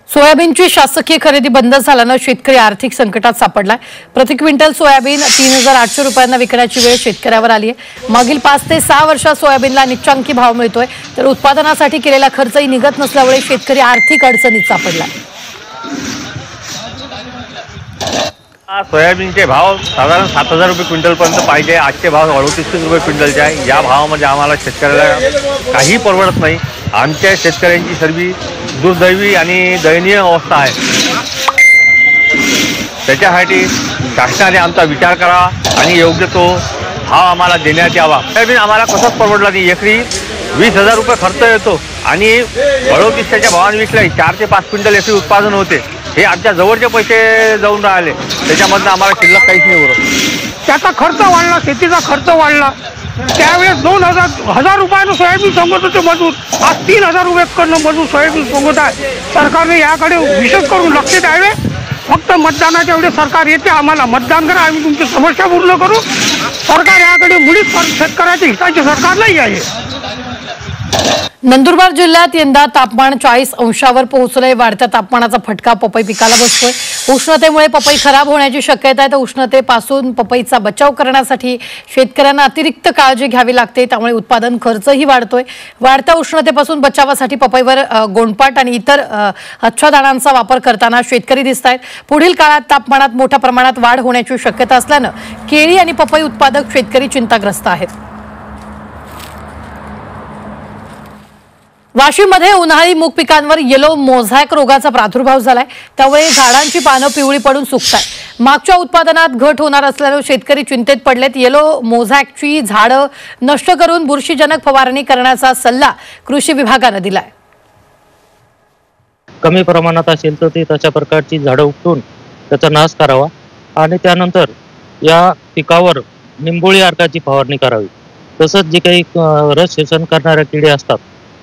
सोयाबीनची शासकीय खरेदी बंद झाल्याने शेतकरी आर्थिक संकटात सापडलाय। प्रति क्विंटल सोयाबीन 3800 रुपयांना विकण्याची वेळ शेतकऱ्यावर आली आहे। मागील 5 ते 6 वर्षात सोयाबीनला निच्चांकी भाव मिळतोय, तर उत्पादनासाठी केलेला खर्चही निघत नसल्यामुळे शेतकरी आर्थिक अडचणीत सापडलाय। सोयाबीनचे भाव साधारण 7000 रुपये क्विंटल पर्यंत पाहिजे। आजचे भाव 3800 रुपये क्विंटलचे आहे। या भावामध्ये आम्हाला शेतकऱ्याला काही परवडत नाही। आमच्या शेतकऱ्यांची सर्व दुर्दैवी आणि दयनीय अवस्था आहे। त्याच्यासाठी शासनाने आमचा विचार करावा आणि योग्य तो भाव आम्हाला देण्यात यावा। सोयाबीन आम्हाला कसंच परवडला नाही। एकरी 20000 रुपये खर्च येतो आणि 3800च्या भावाने विकले 4 ते 5 क्विंटल एकरी उत्पादन होते। हे आमच्या जवळचे पैसे जाऊन राहिले, त्याच्यामधनं आम्हाला शिल्लक काहीच नाही उरत। त्याचा खर्च वाढला, शेतीचा खर्च वाढला। त्यावेळेस 2000 रुपयानं सोयाबीन सोंगत होते मजूर, आज 3000 रुपये करणं मजूर सोयाबीन सोंगत आहे। सरकारने याकडे विशेष करून लक्ष द्यावे। फक्त मतदानाच्या वेळेस सरकार येते, आम्हाला मतदान करा, आम्ही तुमची समस्या पूर्ण करू। सरकार याकडे मुळीच शेतकऱ्याच्या हिताचे सरकार नाही आहे। नंदुरबार जिल्ह्यात यंदा तापमान 40 अंशावर पोहोचलंय। वाढत्या तापमानाचा फटका पपई पिकाला बसतोय। उष्णतेमुळे पपई खराब होण्याची शक्यता आहे, तर उष्णतेपासून पपईचा बचाव करण्यासाठी शेतकऱ्यांना अतिरिक्त काळजी घ्यावी लागते, त्यामुळे उत्पादन खर्चही वाढतोय। वाढत्या उष्णतेपासून बचावासाठी पपईवर गोंडपाट आणि इतर आच्छादनांचा वापर करताना शेतकरी दिसतायत। पुढील काळात तापमानात मोठ्या प्रमाणात वाढ होण्याची शक्यता असल्यानं केळी आणि पपई उत्पादक शेतकरी चिंताग्रस्त आहेत। वाशिममध्ये उन्हाळी मूग पिकांवर येलो मोझॅक रोगाचा प्रादुर्भाव झालाय, त्यामुळे झाडांची पानं पिवळी पडून सुकतायत। मागच्या उत्पादनात घट होणार असल्याने शेतकरी चिंतेत पडलेत। येलो मोझॅकची झाडं नष्ट करून बुरशीजनक फवारणी करण्याचा सल्ला कृषी विभागाने दिलाय। कमी प्रमाणात असेल तर ते तशा प्रकारची झाडं उपटून त्याचा नाश करावा आणि त्यानंतर या पिकावर निंबोळी अर्काची फवारणी करावी। तसंच जे काही रस शोषण करणाऱ्या किडे असतात,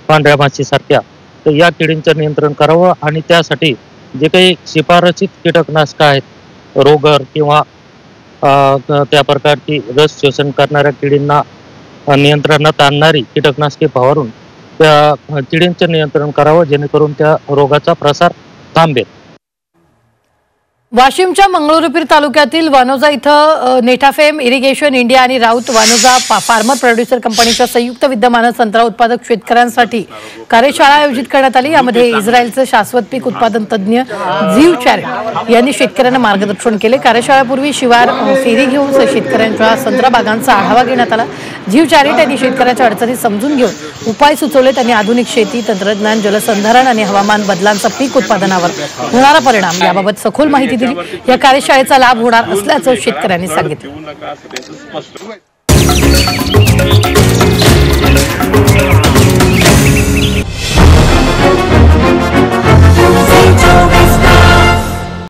पांढऱ्या माशी सारख्या, तर या किडींचं नियंत्रण करावं आणि त्यासाठी जे काही शिफारसीत कीटकनाशक आहेत, रोगर किंवा त्या प्रकारची रस शोषण करणाऱ्या किडींना नियंत्रणात आणणारी कीटकनाशके फवारून त्या किडींचं नियंत्रण करावं, जेणेकरून त्या रोगाचा प्रसार थांबेल। वाशिमच्या मंगळुरपीर तालुक्यातील वानोजा इथं नेटाफेम इरिगेशन इंडिया आणि राऊत वानोजा फार्मर प्रोड्युसर कंपनीच्या संयुक्त विद्यमानं संत्रा उत्पादक शेतकऱ्यांसाठी कार्यशाळा आयोजित करण्यात आली। यामध्ये इस्रायलचे शाश्वत पीक उत्पादन तज्ज्ञ झीव चॅरेट यांनी शेतकऱ्यांना मार्गदर्शन केले। कार्यशाळेपूर्वी शिवार फेरी घेऊन शेतकऱ्यांच्या संत्रा बागांचा आढावा घेण्यात आला। झीव चॅरेट यांनी शेतकऱ्याच्या अडचणी समजून घेऊन उपाय सुचवले। त्यांनी आधुनिक शेती तंत्रज्ञान, जलसंधारण आणि हवामान बदलांचा पीक उत्पादनावर होणारा परिणाम याबाबत सखोल माहिती दिली। या कार्यशाळेचा लाभ होणार असल्याचं शेतकऱ्यांनी सांगितलं।